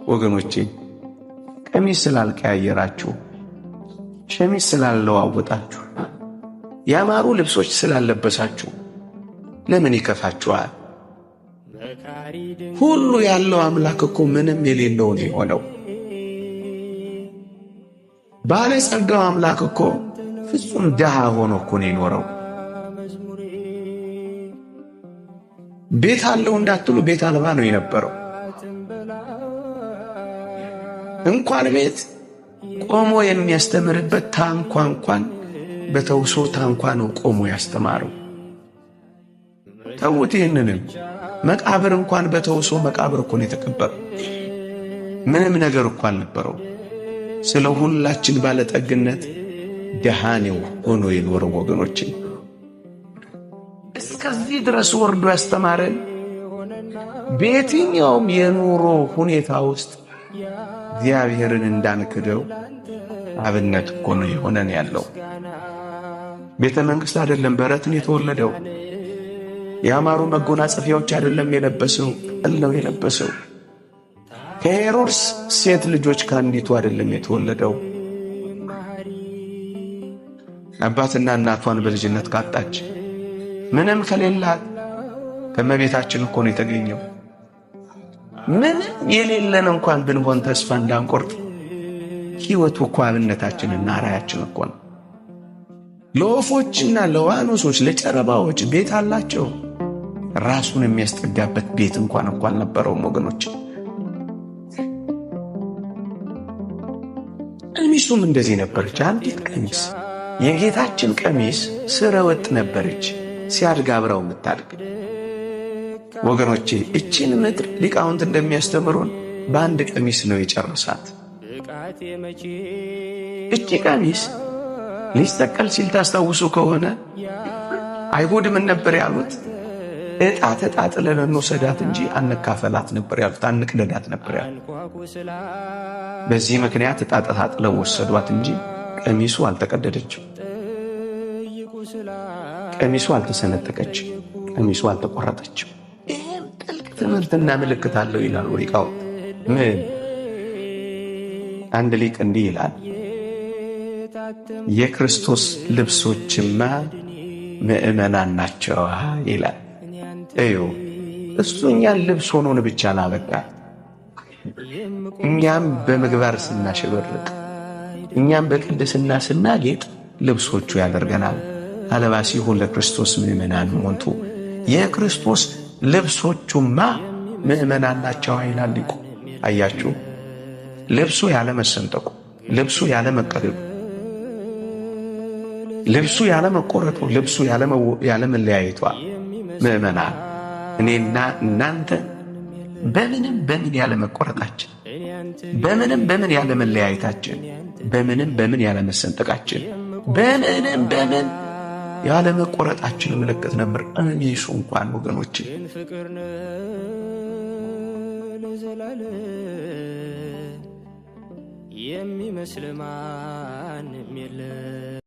ወገኖቼ ቀሚስ ስላልቀያየራችሁ፣ ሸሚዝ ስላለዋወጣችሁ፣ ያማሩ ልብሶች ስላለበሳችሁ ለምን ይከፋችኋል? ሁሉ ያለው አምላክ እኮ ምንም የሌለው ነው የሆነው። ባለጸጋው አምላክ እኮ ፍጹም ድሃ ሆኖ እኮ ነው የኖረው። ቤት አለው እንዳትሉ ቤት አልባ ነው የነበረው። እንኳን ቤት ቆሞ የሚያስተምርበት ታንኳ እንኳን በተውሶ ታንኳ ነው ቆሞ ያስተማረው። ተውት ይህንንም መቃብር እንኳን በተውሶ መቃብር እኮ ነው የተቀበረው። ምንም ነገር እኮ አልነበረው። ስለ ሁላችን ባለጠግነት ድሃ ነው ሆኖ የኖረው ወገኖቼ። እስከዚህ ድረስ ወርዶ ያስተማረን በየትኛውም የኑሮ ሁኔታ ውስጥ እግዚአብሔርን እንዳንክደው አብነት እኮ ነው የሆነን ያለው። ቤተ መንግሥት አይደለም በረትን የተወለደው። ያማሩ መጎናጸፊያዎች አይደለም የለበሰው፣ ቅል ነው የለበሰው። ከሄሮድስ ሴት ልጆች ከአንዲቱ አይደለም የተወለደው። አባትና እናቷን በልጅነት ካጣች ምንም ከሌላት ከመቤታችን እኮ ነው የተገኘው። ምንም የሌለን እንኳን ብንሆን ተስፋ እንዳንቆርጥ ሕይወቱ እኮ አብነታችንና ራያችን እኮ ነው። ለወፎችና ለዋኖሶች ለጨረባዎች ቤት አላቸው። ራሱን የሚያስጠጋበት ቤት እንኳን አልነበረውም ወገኖች። ቀሚሱም እንደዚህ ነበረች። አንዲት ቀሚስ የጌታችን ቀሚስ ስረ ወጥ ነበረች፣ ሲያድግ አብራው የምታድግ ወገኖቼ። እቺን ምድር ሊቃውንት እንደሚያስተምሩን በአንድ ቀሚስ ነው የጨረሳት። እቺ ቀሚስ ሊሰቀል ሲል ታስታውሱ ከሆነ አይሁድ ምን ነበር ያሉት? ዕጣ ተጣጥለን እንውሰዳት እንጂ አንካፈላት ነበር ያሉት፣ አንቅደዳት ነበር ያሉት። በዚህ ምክንያት ዕጣ ተጣጥለው ወሰዷት እንጂ ቀሚሱ አልተቀደደችም፣ ቀሚሱ አልተሰነጠቀችም፣ ቀሚሱ አልተቆረጠችም። ይህም ጥልቅ ትምህርትና ምልክት አለው ይላሉ ሊቃውንት። ምን አንድ ሊቅ እንዲህ ይላል፣ የክርስቶስ ልብሶችማ ምእመናን ናቸው ይላል። እዩ እሱ እኛን ልብስ ሆኖን ብቻ ላበቃ፣ እኛም በምግባር ስናሸበርቅ፣ እኛም በቅድስና ስናጌጥ ልብሶቹ ያደርገናል። አለባሲሁ ለክርስቶስ ምእመናን ሞንቱ፣ የክርስቶስ ልብሶቹማ ምእመናን ናቸው ይላል ሊቁ። አያችሁ፣ ልብሱ ያለ መሰንጠቁ፣ ልብሱ ያለ መቀደዱ፣ ልብሱ ያለ መቆረጡ፣ ልብሱ ያለ መለያየቷ ምእመናን እኔና እናንተ በምንም በምን ያለ መቆረጣችን፣ በምንም በምን ያለ መለያየታችን፣ በምንም በምን ያለ መሰንጠቃችን፣ በምንም በምን ያለ መቆረጣችን ምልክት ነበር ቀሚሱ እንኳን ወገኖቼ። የሚመስል ማንም የለም።